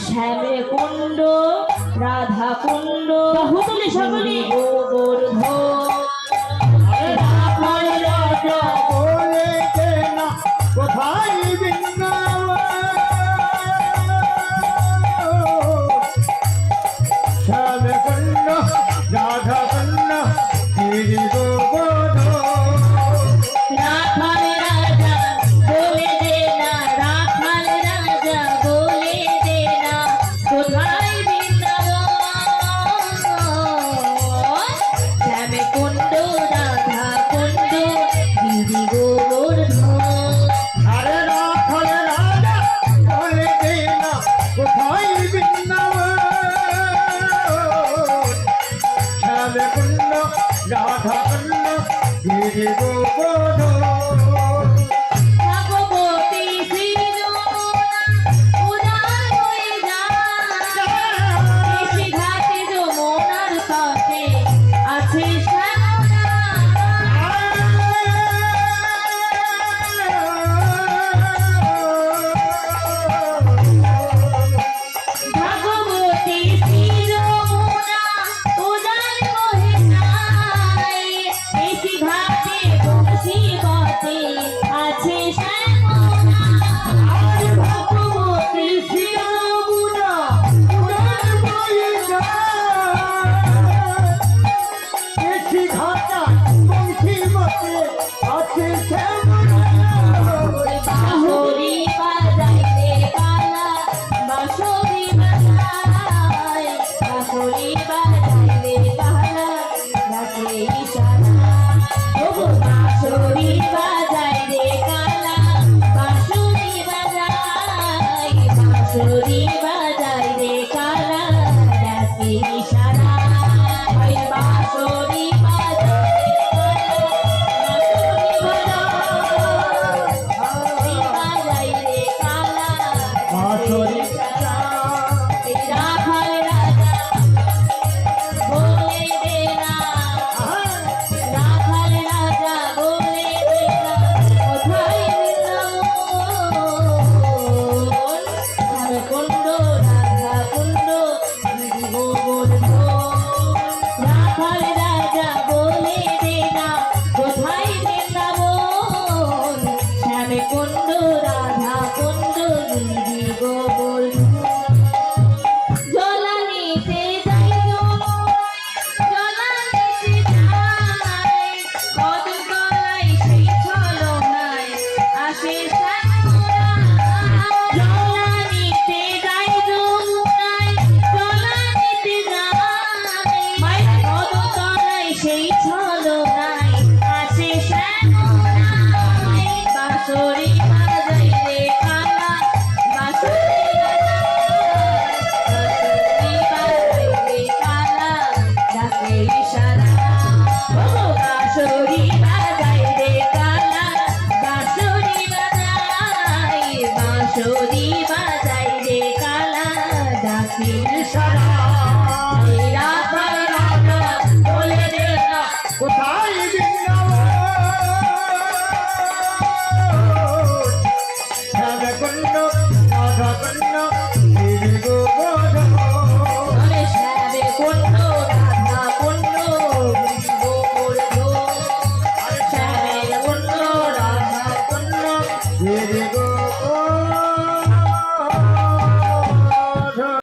শ্যামে কুণ্ড রাধা কুণ্ড বাহুতলে সকলে গোবর্ধন রাখাল রাজা বলেছে না কোথায় বৃন্দাবন শ্যামকুণ্ড রাধা কুণ্ড গিরি গোবর্ধন রাখাল রাজা বলে দে না রাখাল রাজা বলে দে না কোথায় বৃন্দাবন শ্যামে কুণ্ড রাধা কুণ্ড গিরি গোবর্ধন আরে রাখাল রাজা বলেছে না কোথায় বৃন্দাবন শ্যামকুণ্ড রাধা কুণ্ড গিরি গোবর্ধন ভগবতী শ্রী যমুনা উদার হয়ে যায় এসে ঘাটে যমুনার তটে আছে শ্যামলা ভগবতী শ্রী যমুনা উদার হয়ে যায় এসে ঘাটে বংশী বটে আছে শ্যামলা ভগবতী শ্রী যমুনা উদার হয়ে বাঁশরি বাজাইতে কালা বাঁশরি বাজায় বাঁশরি বাজাইতে কালা ডাকে ইশারা ওগো বাঁশরি বাজাইতে কালা বাঁশরি বাজায় বাঁশরি বাজাইতে কালা ডাকে ইশারা ওই বাঁশরি বাজাইতে কালা বাঁশরি বাজাইতে কালা বাঁশরি রাখাল রাজা বলে দে না রাখাল রাজা বলে দে না কোথায় বৃন্দাবন শ্যামকুণ্ড রাধা কুণ্ড গিরি গোবর্ধন রাখাল রাজা বলে দে না কোথায় বৃন্দাবন শ্যামকুণ্ড রাধা কুণ্ড গিরি গোবর্ধন জলানিতে যাই জলানিতে যাই কদগলাই সেই ছলনায় আসে শ্যামলা জলানিতে যাই যমুনায় জলানিতে যাই কদগলাই সেই ছলনায় আসে শ্যামলা বাঁশরি বাজাইতে কালা বাঁশরি বাজাইতে কালা ডাকে ইশারা ওগো বাঁশরি বাজাইতে কালা বাঁশরি বাজাই বাঁশরি বাজাইতে কালা ডাকে ইশারা